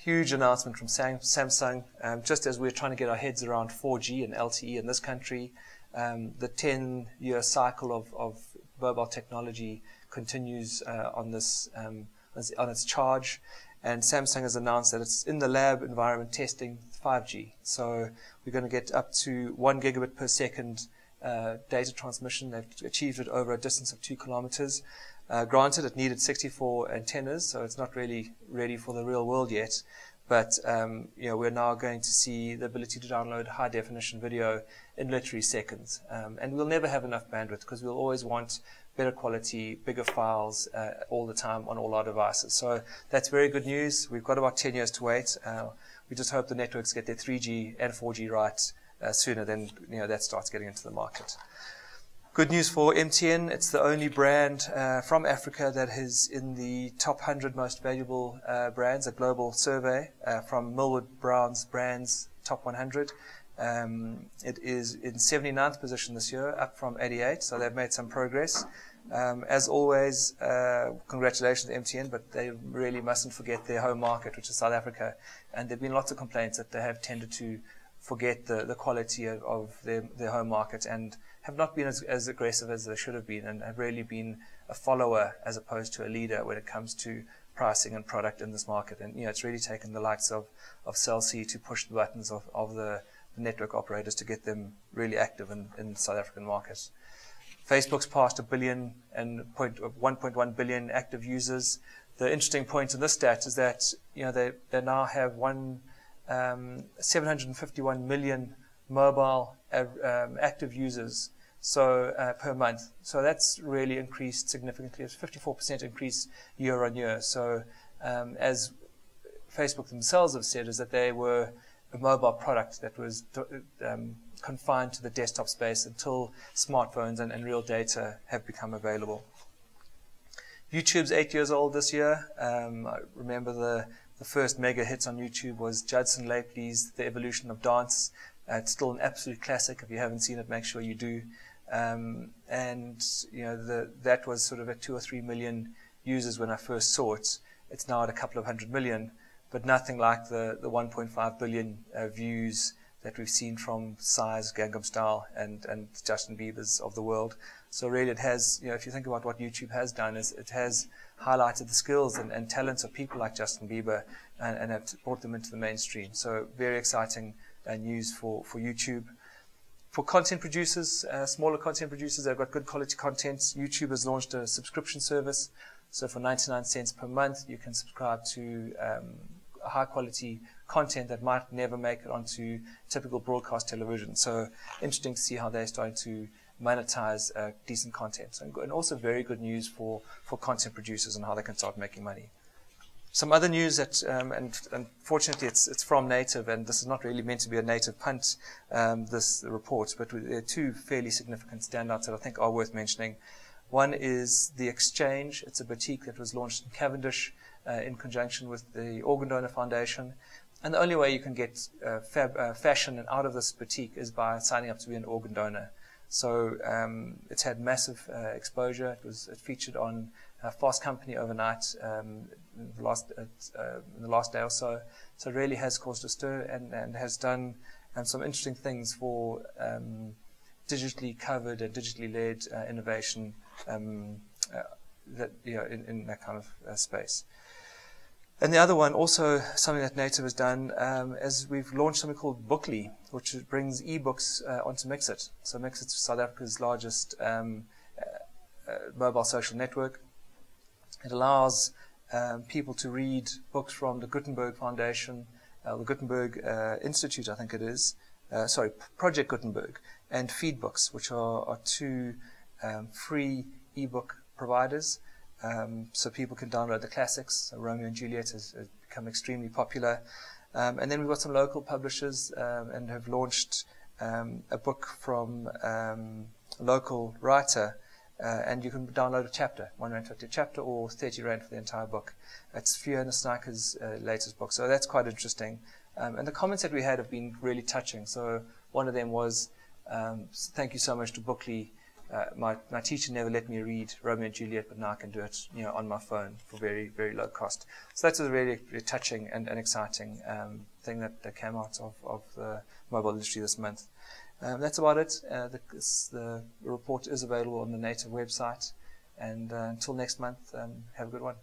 huge announcement from Samsung, just as we're trying to get our heads around 4G and LTE in this country. The 10-year cycle of mobile technology continues on its charge, and Samsung has announced that it's in the lab environment testing 5G. So we're going to get up to 1 gigabit per second data transmission. They've achieved it over a distance of 2 kilometers. Granted, it needed 64 antennas, so it's not really ready for the real world yet. But we're now going to see the ability to download high-definition video in literally seconds. And we'll never have enough bandwidth because we'll always want better quality, bigger files all the time on all our devices. So that's very good news. We've got about 10 years to wait. We just hope the networks get their 3G and 4G right sooner than that starts getting into the market. Good news for MTN. It's the only brand from Africa that is in the top 100 most valuable brands, a global survey from Millward Brown's Brands Top 100. It is in 79th position this year, up from 88, so they've made some progress. As always, congratulations to MTN, but they really mustn't forget their home market, which is South Africa. And there have been lots of complaints that they have tended to forget the quality of their home market and have not been as aggressive as they should have been, and have really been a follower as opposed to a leader when it comes to pricing and product in this market. And it's really taken the likes of Cell C to push the buttons of the network operators to get them really active in the South African market. Facebook's passed 1 billion and 1.1 billion active users. The interesting point in this stat is that they now have 751 million mobile active users per month. So that's really increased significantly. It's a 54% increase year on year. So as Facebook themselves have said, is that they were a mobile product that was confined to the desktop space until smartphones and real data have become available. YouTube's 8 years old this year. I remember the first mega hit on YouTube was Judson Lapely's The Evolution of Dance. It's still an absolute classic. If you haven't seen it, make sure you do. That was sort of at 2 or 3 million users when I first saw it. It's now at a couple of 100 million, but nothing like the 1.5 billion views that we've seen from Psy's Gangnam Style and Justin Bieber's of the world. So really it has, if you think about what YouTube has done, is it has highlighted the skills and talents of people like Justin Bieber and have brought them into the mainstream. So very exciting news for YouTube. For content producers, smaller content producers, they've got good quality content. YouTube has launched a subscription service. So for 99 cents per month, you can subscribe to high quality content that might never make it onto typical broadcast television. So interesting to see how they're starting to monetize decent content. And also very good news for content producers and how they can start making money. Some other news that, and unfortunately it's from Native, and this is not really meant to be a Native punt, this report, but there are two fairly significant standouts that I think are worth mentioning. One is The Exchange. It's a boutique that was launched in Cavendish in conjunction with the Organ Donor Foundation. And the only way you can get fashion out of this boutique is by signing up to be an organ donor. So it's had massive exposure. It featured on Fast Company overnight in the last day or so. So it really has caused a stir and has done some interesting things for digitally covered and digitally led innovation that in that kind of space. And the other one, also something that Native has done, is we've launched something called Buckley, which brings ebooks onto Mixit. So Mixit is South Africa's largest mobile social network. It allows people to read books from the Gutenberg Foundation, the Gutenberg Institute, I think it is, Project Gutenberg, and Feedbooks, which are two free ebook providers. So people can download the classics. Romeo and Juliet has become extremely popular. And then we've got some local publishers and have launched a book from a local writer. And you can download a chapter, R1.50 a chapter, or 30 Rand for the entire book. It's Fiona Sniker's latest book. So that's quite interesting. And the comments that we had have been really touching. So one of them was, thank you so much to Buckley. my teacher never let me read Romeo and Juliet, but now I can do it, on my phone for very, very low cost. So that's a really, really touching and exciting thing that came out of the mobile industry this month. That's about it. The report is available on the Native website. And until next month, have a good one.